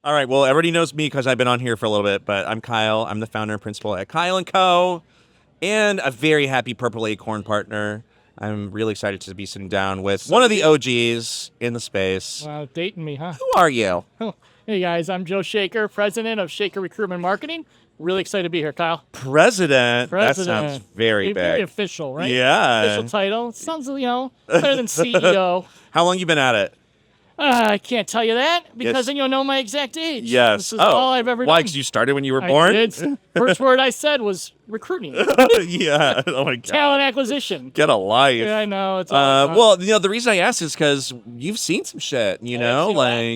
All right. Well, everybody knows me because I've been on here for a little bit, but I'm Kyle. I'm the founder and principal at Kyle & Co. and a very happy Purple Acorn partner. I'm really excited to be sitting down with one of the OGs in the space. Wow, dating me, huh? Who are you? Hey guys, I'm Joe Shaker, president of Shaker Recruitment Marketing. Really excited to be here, Kyle. President. That sounds very big. Very official, right? Yeah. Official title. It sounds, better than CEO. How long you been at it? I can't tell you that because Yes. then you'll know my exact age. Yes. This is all I've ever Why? done. Because you started when you were I born? did. First word I said was recruiting. Yeah. Oh my God. Talent acquisition. Get a life. Yeah, I know. It's all Well, the reason I asked is because you've seen some shit, seen a lot.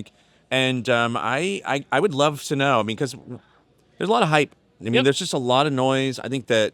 I would love to know. I mean, because there's a lot of hype. I mean, Yep. there's just a lot of noise. I think that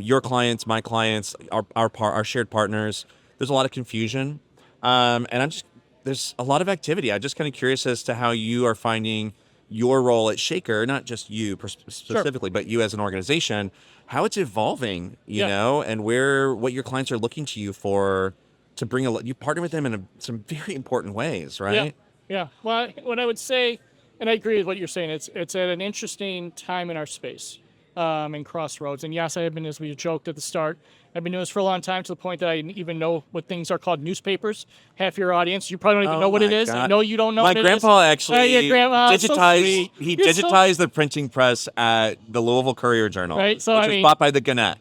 your clients, my clients, our shared partners, there's a lot of confusion, and there's a lot of activity. I'm just kind of curious as to how you are finding your role at Shaker, not just you specifically, but you as an organization, how it's evolving, and what your clients are looking to you for to bring you partner with them in some very important ways, right? Yeah. Well, what I would say, and I agree with what you're saying, it's at an interesting time in our space, in crossroads. And yes, I have been, as we joked at the start, I've been doing this for a long time to the point that I even know what things are called newspapers. Half your audience, you probably don't even know what it is. God. I know you don't know My what it is. grandpa actually your grandma, digitized. so He digitized the printing press at the Louisville Courier Journal, Right, so which I was mean- bought by the Gannett.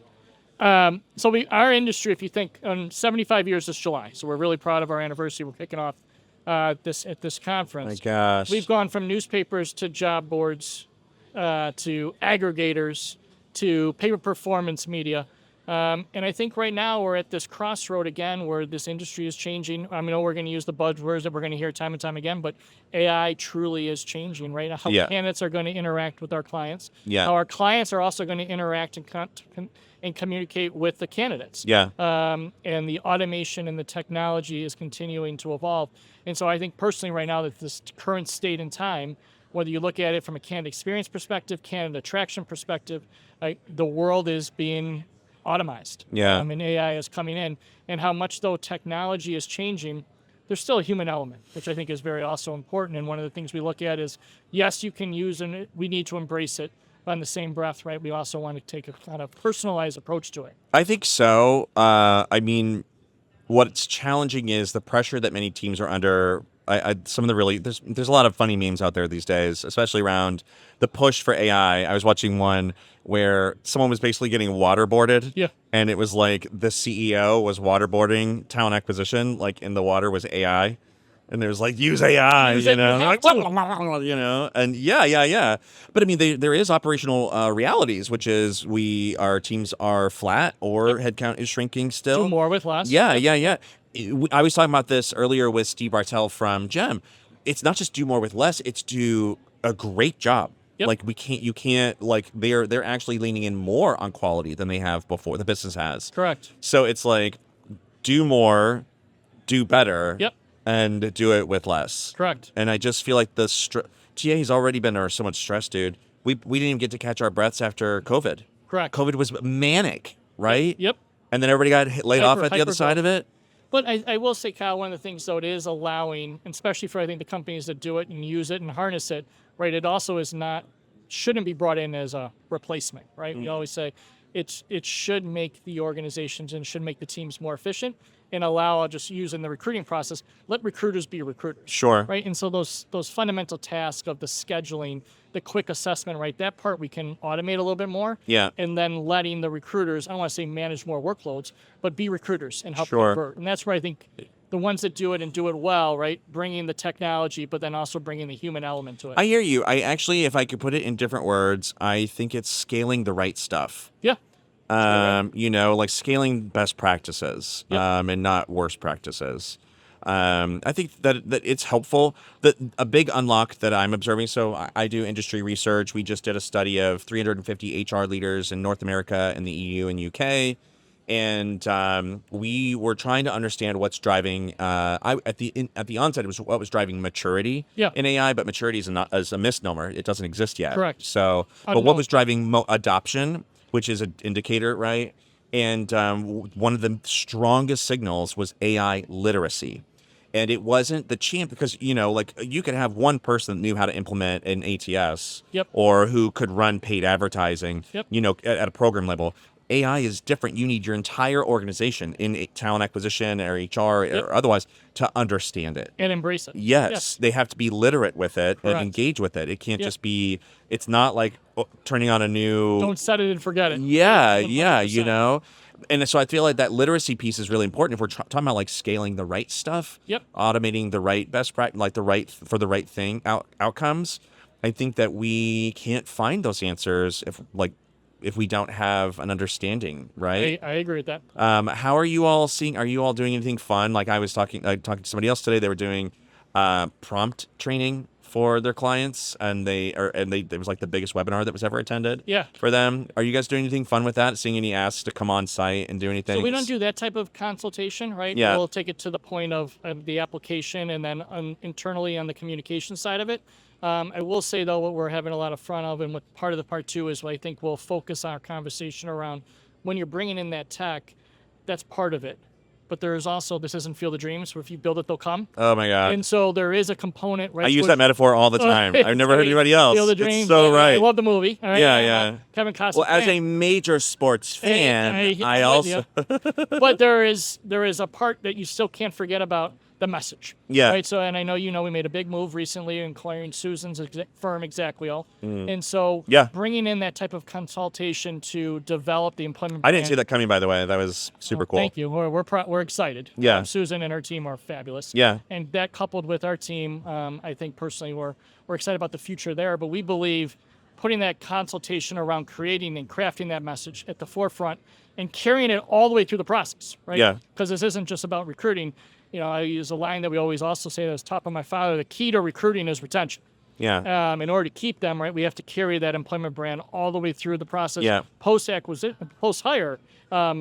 our industry, if you think, 75 years this July, so we're really proud of our anniversary. We're kicking off at this conference. My gosh. We've gone from newspapers to job boards, to aggregators, to paper performance media. And I think right now we're at this crossroad again where this industry is changing. I know we're going to use the buzzwords that we're going to hear time and time again, but AI truly is changing, right? How Yeah. candidates are going to interact with our clients. Yeah. How our clients are also going to interact and communicate with the candidates. Yeah. And the automation and the technology is continuing to evolve. And so I think personally right now that this current state and time, whether you look at it from a candidate experience perspective, candidate attraction perspective, the world is being automized. Yeah. And AI is coming in. And how much, though, technology is changing, there's still a human element, which I think is very also important. And one of the things we look at is, yes, you can use and we need to embrace it. But on the same breath, right, we also want to take a kind of personalized approach to it. I think so. I mean, what's challenging is the pressure that many teams are under. Some of the really there's a lot of funny memes out there these days, especially around the push for AI. I was watching one where someone was basically getting waterboarded. Yeah. And it was like the CEO was waterboarding talent acquisition, like in the water was AI. And there's like, use AI, Use it, you have like, to. and yeah. But I mean, there is operational realities, which is our teams are flat or headcount is shrinking still. Do more with less. Yeah. I was talking about this earlier with Steve Bartel from Gem. It's not just do more with less; it's do a great job. Yep. Like you can't like they're actually leaning in more on quality than they have before. The business has. Correct. So it's like do more, do better. Yep. And do it with less. Correct. And I just feel like TA's already been under so much stress, dude. We didn't even get to catch our breaths after COVID. Correct. COVID was manic, right? Yep. And then everybody got laid off at the other side of it. But I will say, Kyle, one of the things, though, it is allowing, and especially for, I think, the companies that do it and use it and harness it, right, it also shouldn't be brought in as a replacement, right? We always say it should make the organizations and should make the teams more efficient and allow, just using the recruiting process, let recruiters be recruiters. Sure. Right? And so those fundamental tasks of the scheduling, the quick assessment, right, that part we can automate a little bit more. Yeah. And then letting the recruiters, I don't want to say manage more workloads, but be recruiters and help Sure. convert. And that's where I think the ones that do it and do it well, right, bringing the technology, but then also bringing the human element to it. I hear you. I actually, if I could put it in different words, I think it's scaling the right stuff. Yeah. Like scaling best practices, Yep. and not worst practices. I think that it's helpful. That a big unlock that I'm observing. So I do industry research. We just did a study of 350 HR leaders in North America and the EU and UK, and we were trying to understand what's driving. At the onset, it was what was driving maturity in AI, but maturity is a misnomer. It doesn't exist yet. Correct. So, but what was driving adoption, which is an indicator, right? And one of the strongest signals was AI literacy. And it wasn't the champ because, like you could have one person that knew how to implement an ATS Yep. or who could run paid advertising, Yep. At a program level. AI is different. You need your entire organization in talent acquisition or HR Yep. or otherwise to understand it. And embrace it. Yes, they have to be literate with it and Correct. engage with it. It can't Yep. just be, it's not like turning on a new. Don't set it and forget it. Yeah, 100%. And so I feel like that literacy piece is really important if we're talking about like scaling the right stuff, Yep. automating the right best practice, like the right thing outcomes. I think that we can't find those answers if we don't have an understanding, right? I agree with that. How are you all seeing? Are you all doing anything fun? Like I was talking to somebody else today. They were doing prompt training for their clients, and it was like the biggest webinar that was ever attended. Yeah. For them, are you guys doing anything fun with that? Seeing any asks to come on site and do anything? So we don't do that type of consultation, right? Yeah. We'll take it to the point of the application and then internally on the communication side of it. I will say, though, what we're having a lot of fun of, and what part of the part two is, what I think we'll focus our conversation around when you're bringing in that tech, that's part of it. But there is also, this isn't Field of Dreams, where if you build it, they'll come. Oh my God. And so there is a component, right? I use that metaphor all the time. I've never heard anybody else. Field of Dreams. It's so right. I love the movie. All right? Yeah. Kevin Costner. Well, as a major sports fan, I also. But there is a part that you still can't forget about, the message. Yeah. Right. So, and I know we made a big move recently in acquiring Susan's firm, Exactio. And so, bringing in that type of consultation to develop the employment. I didn't see that coming, by the way. That was super cool. Thank you. We're excited. Yeah. Susan and her team are fabulous. Yeah. And that coupled with our team, I think personally we're excited about the future there. But we believe putting that consultation around creating and crafting that message at the forefront and carrying it all the way through the process, right? Yeah. Because this isn't just about recruiting. I use a line that we always also say that's top of my father. The key to recruiting is retention. Yeah. In order to keep them, right, we have to carry that employment brand all the way through the process, Yeah. post-acquisition, post-hire,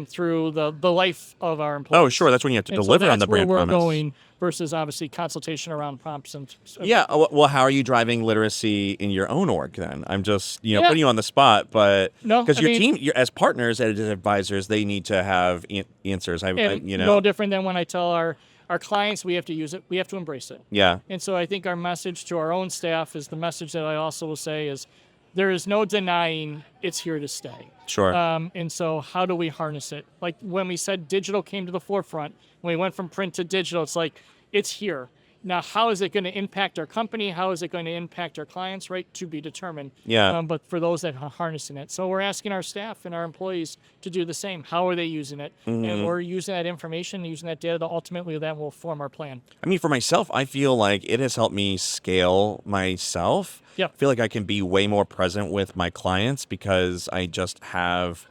through the life of our employees. Oh, sure. That's when you have to And deliver so on the brand where we're promise. going versus obviously consultation around prompts and. Yeah. Well, how are you driving literacy in your own org then? I'm just, putting you on the spot, but No, because I your mean- team, as partners, as advisors, they need to have answers. No different than when I tell our clients we have to use it, we have to embrace it. Yeah. And so I think our message to our own staff is the message that I also will say is there is no denying it's here to stay. Sure. And so how do we harness it? Like when we said digital came to the forefront, when we went from print to digital, it's like, it's here. Now, how is it going to impact our company? How is it going to impact our clients, right? To be determined. Yeah. But for those that are harnessing it. So we're asking our staff and our employees to do the same. How are they using it? And we're using that information, using that data, that ultimately that will form our plan. I mean, for myself, I feel like it has helped me scale myself. Yeah. I feel like I can be way more present with my clients because I just have.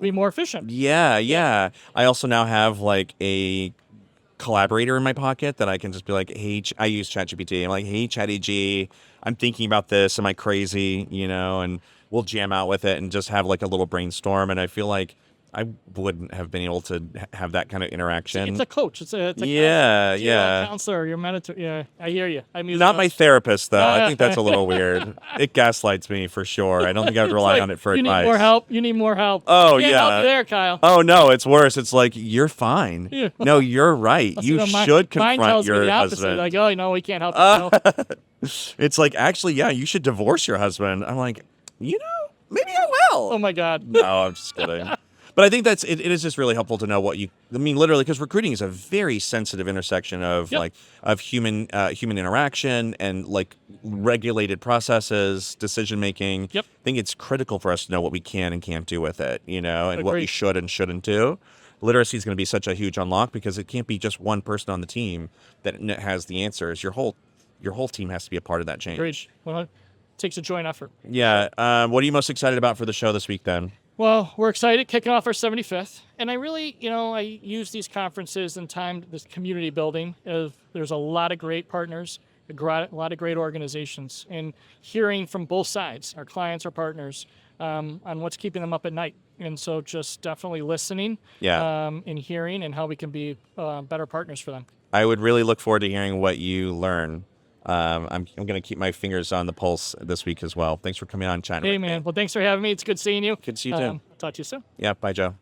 Be more efficient. Yeah. I also now have like a collaborator in my pocket that I can just be like, hey, I use ChatGPT. I'm like, hey, ChatGPT, I'm thinking about this. Am I crazy? And we'll jam out with it and just have like a little brainstorm. And I feel like I wouldn't have been able to have that kind of interaction. It's a coach. It's a Yeah, counselor. yeah. A counselor. You're Yeah, I hear you. I'm using Not my those. therapist, though. I think that's a little weird. It gaslights me for sure. I don't think I would rely Like, on it for you advice. need more help. You need more help. Oh, Can't yeah. help you there, Kyle. Oh, no, it's worse. It's like, you're fine. Yeah. No, you're right. You Mine should tells confront me your the opposite. husband. Like, oh, no, we can't help you. No. It's like, actually, yeah, you should divorce your husband. I'm like, maybe I will. Oh my God. No, I'm just kidding. But I think it is just really helpful to know literally, because recruiting is a very sensitive intersection of human interaction and like regulated processes, decision making. Yep. I think it's critical for us to know what we can and can't do with it, and what we Agreed. should and shouldn't do. Literacy is going to be such a huge unlock because it can't be just one person on the team that has the answers. Your whole team has to be a part of that change. Agreed. Well, it takes a joint effort. Yeah. What are you most excited about for the show this week then? Well, we're excited, kicking off our 75th. And I really, I use these conferences and this community building. There's a lot of great partners, a lot of great organizations, and hearing from both sides, our clients, our partners, on what's keeping them up at night. And so just definitely listening and hearing and how we can be better partners for them. I would really look forward to hearing what you learn. I'm going to keep my fingers on the pulse this week as well. Thanks for coming on, chatting. Hey, man. Well, thanks for having me. It's good seeing you. Good to see you too. Talk to you soon. Yeah, bye, Joe.